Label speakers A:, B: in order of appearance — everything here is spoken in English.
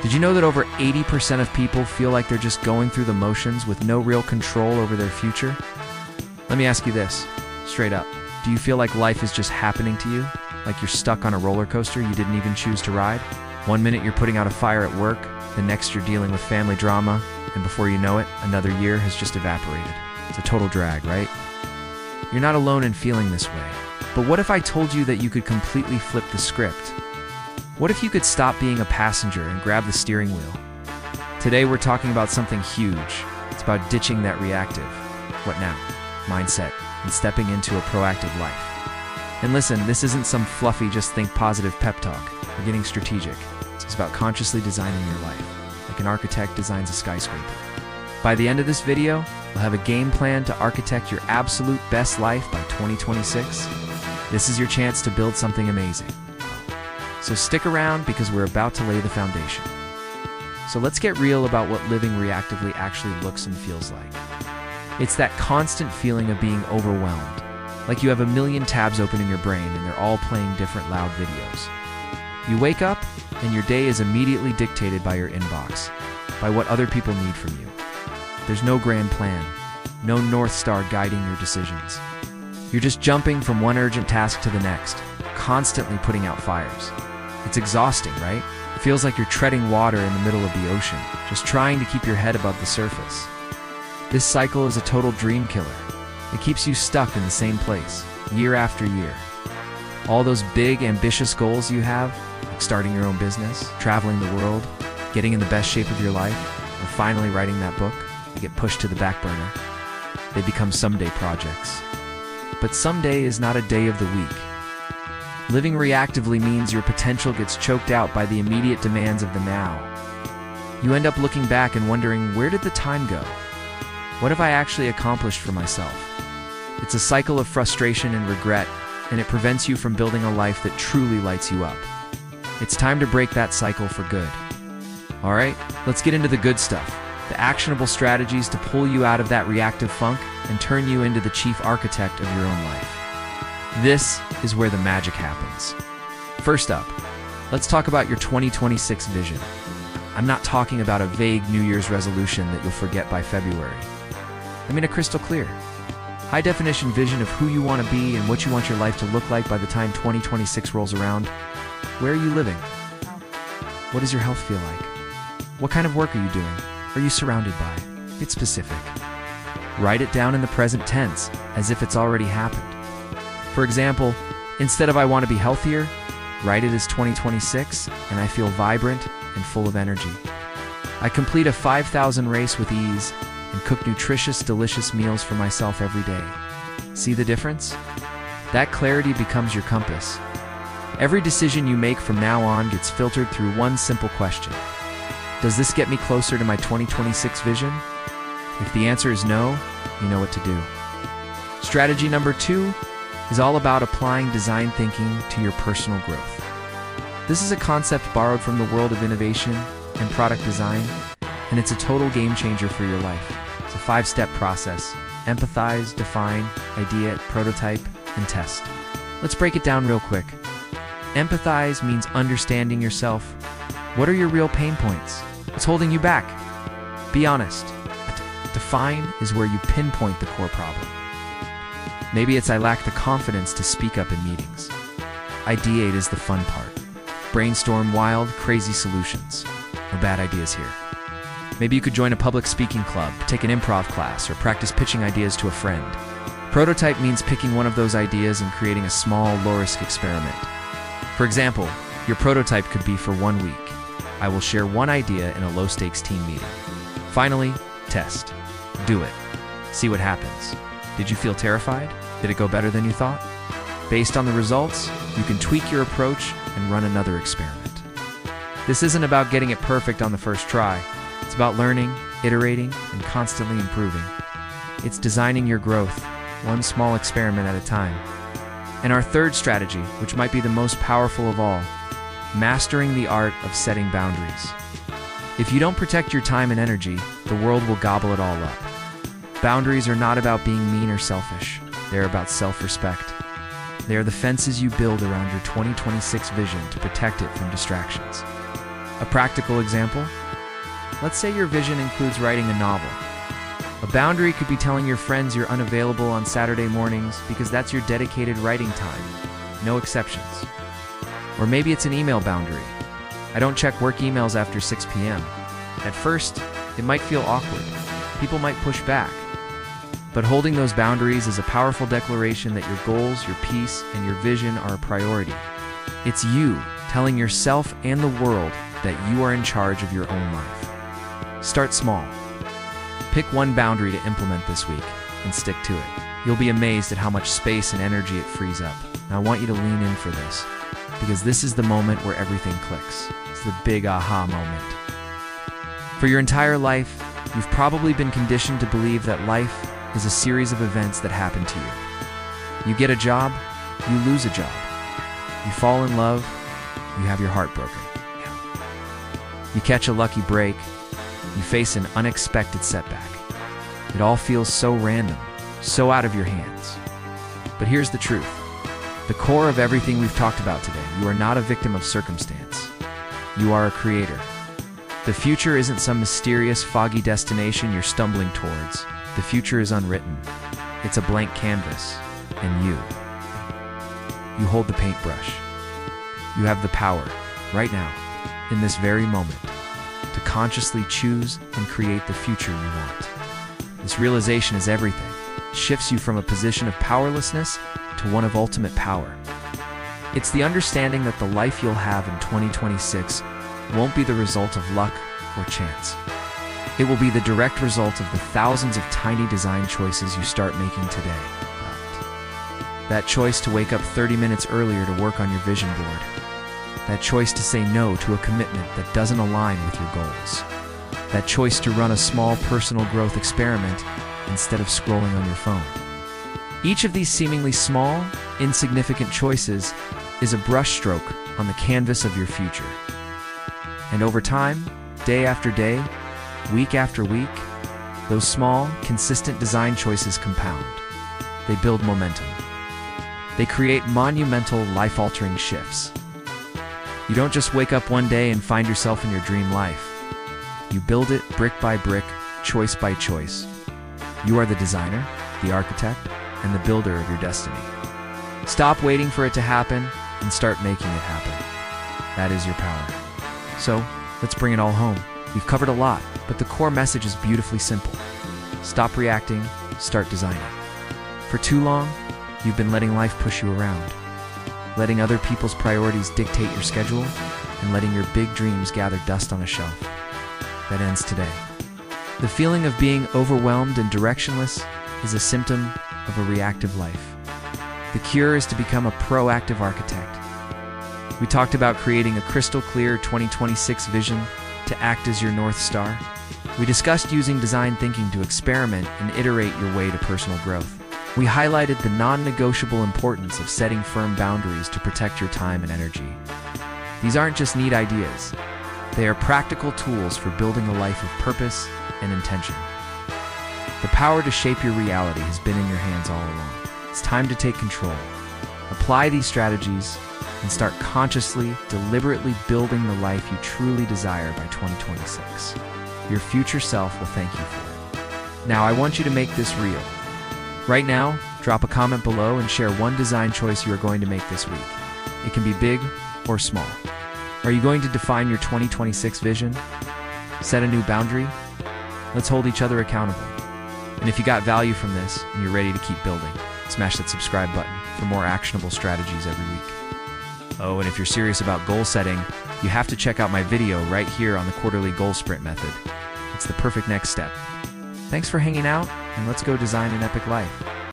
A: Did you know that over 80% of people feel like they're just going through the motions with no real control over their future? Let me ask you this, straight up. Do you feel like life is just happening to you? Like you're stuck on a roller coaster you didn't even choose to ride? One minute you're putting out a fire at work, the next you're dealing with family drama, and before you know it, another year has just evaporated. It's a total drag, right? You're not alone in feeling this way. But what if I told you that you could completely flip the script? What if you could stop being a passenger and grab the steering wheel? Today we're talking about something huge. It's about ditching that reactive, what now, mindset, and stepping into a proactive life. And listen, this isn't some fluffy just think positive pep talk. We're getting strategic. It's about consciously designing your life, like an architect designs a skyscraper. By the end of this video, we'll have a game plan to architect your absolute best life by 2026. This is your chance to build something amazing. So stick around because we're about to lay the foundation. So let's get real about what living reactively actually looks and feels like. It's that constant feeling of being overwhelmed, like you have a million tabs open in your brain and they're all playing different loud videos. You wake up and your day is immediately dictated by your inbox, by what other people need from you. There's no grand plan, no North Star guiding your decisions. You're just jumping from one urgent task to the next, constantly putting out fires. It's exhausting, right? It feels like you're treading water in the middle of the ocean, just trying to keep your head above the surface. This cycle is a total dream killer. It keeps you stuck in the same place, year after year. All those big, ambitious goals you have, like starting your own business, traveling the world, getting in the best shape of your life, or finally writing that book, they get pushed to the back burner. They become someday projects. But someday is not a day of the week. Living reactively means your potential gets choked out by the immediate demands of the now. You end up looking back and wondering, where did the time go? What have I actually accomplished for myself? It's a cycle of frustration and regret, and it prevents you from building a life that truly lights you up. It's time to break that cycle for good. All right, let's get into the good stuff. The actionable strategies to pull you out of that reactive funk and turn you into the chief architect of your own life. This is where the magic happens. First up, let's talk about your 2026 vision. I'm not talking about a vague New Year's resolution that you'll forget by February. I mean a crystal clear, high-definition vision of who you want to be and what you want your life to look like by the time 2026 rolls around. Where are you living? What does your health feel like? What kind of work are you doing? Are you surrounded by? Get specific. Write it down in the present tense, as if it's already happened. For example, instead of I want to be healthier, write it as 2026 and I feel vibrant and full of energy. I complete a 5,000 race with ease and cook nutritious, delicious meals for myself every day. See the difference? That clarity becomes your compass. Every decision you make from now on gets filtered through one simple question. Does this get me closer to my 2026 vision? If the answer is no, you know what to do. Strategy number 2 is all about applying design thinking to your personal growth. This is a concept borrowed from the world of innovation and product design, and it's a total game changer for your life. It's a 5-step process: empathize, define, ideate, prototype, and test. Let's break it down real quick. Empathize means understanding yourself. What are your real pain points? What's holding you back? Be honest. Define is where you pinpoint the core problem. Maybe it's I lack the confidence to speak up in meetings. Ideate is the fun part. Brainstorm wild, crazy solutions. No bad ideas here. Maybe you could join a public speaking club, take an improv class, or practice pitching ideas to a friend. Prototype means picking one of those ideas and creating a small, low-risk experiment. For example, your prototype could be for 1 week. I will share one idea in a low-stakes team meeting. Finally, test. Do it. See what happens. Did you feel terrified? Did it go better than you thought? Based on the results, you can tweak your approach and run another experiment. This isn't about getting it perfect on the first try. It's about learning, iterating, and constantly improving. It's designing your growth, one small experiment at a time. And our third strategy, which might be the most powerful of all, mastering the art of setting boundaries. If you don't protect your time and energy, the world will gobble it all up. Boundaries are not about being mean or selfish. They're about self-respect. They are the fences you build around your 2026 vision to protect it from distractions. A practical example? Let's say your vision includes writing a novel. A boundary could be telling your friends you're unavailable on Saturday mornings because that's your dedicated writing time. No exceptions. Or maybe it's an email boundary. I don't check work emails after 6 p.m. At first, it might feel awkward. People might push back. But holding those boundaries is a powerful declaration that your goals, your peace, and your vision are a priority. It's you telling yourself and the world that you are in charge of your own life. Start small. Pick one boundary to implement this week and stick to it. You'll be amazed at how much space and energy it frees up. Now I want you to lean in for this, because this is the moment where everything clicks. It's the big aha moment. For your entire life, you've probably been conditioned to believe that life is a series of events that happen to you. You get a job, you lose a job. You fall in love, you have your heart broken. You catch a lucky break, you face an unexpected setback. It all feels so random, so out of your hands. But here's the truth. The core of everything we've talked about today, you are not a victim of circumstance. You are a creator. The future isn't some mysterious, foggy destination you're stumbling towards. The future is unwritten. It's a blank canvas, and you hold the paintbrush. You have the power, right now, in this very moment, to consciously choose and create the future you want. This realization is everything. It shifts you from a position of powerlessness to one of ultimate power. It's the understanding that the life you'll have in 2026 won't be the result of luck or chance. It will be the direct result of the thousands of tiny design choices you start making today. That choice to wake up 30 minutes earlier to work on your vision board. That choice to say no to a commitment that doesn't align with your goals. That choice to run a small personal growth experiment instead of scrolling on your phone. Each of these seemingly small, insignificant choices is a brushstroke on the canvas of your future. And over time, day after day, week after week, those small, consistent design choices compound. They build momentum. They create monumental, life-altering shifts. You don't just wake up one day and find yourself in your dream life. You build it brick by brick, choice by choice. You are the designer, the architect, and the builder of your destiny. Stop waiting for it to happen and start making it happen. That is your power. So, let's bring it all home. We've covered a lot, but the core message is beautifully simple. Stop reacting, start designing. For too long, you've been letting life push you around, letting other people's priorities dictate your schedule, and letting your big dreams gather dust on a shelf. That ends today. The feeling of being overwhelmed and directionless is a symptom of a reactive life. The cure is to become a proactive architect. We talked about creating a crystal clear 2026 vision to act as your North Star. We discussed using design thinking to experiment and iterate your way to personal growth. We highlighted the non-negotiable importance of setting firm boundaries to protect your time and energy. These aren't just neat ideas. They are practical tools for building a life of purpose and intention. The power to shape your reality has been in your hands all along. It's time to take control. Apply these strategies and start consciously, deliberately building the life you truly desire by 2026. Your future self will thank you for it. Now, I want you to make this real. Right now, drop a comment below and share one design choice you are going to make this week. It can be big or small. Are you going to define your 2026 vision? Set a new boundary? Let's hold each other accountable. And if you got value from this and you're ready to keep building, smash that subscribe button for more actionable strategies every week. Oh, and if you're serious about goal setting, you have to check out my video right here on the quarterly goal sprint method. It's the perfect next step. Thanks for hanging out, and let's go design an epic life.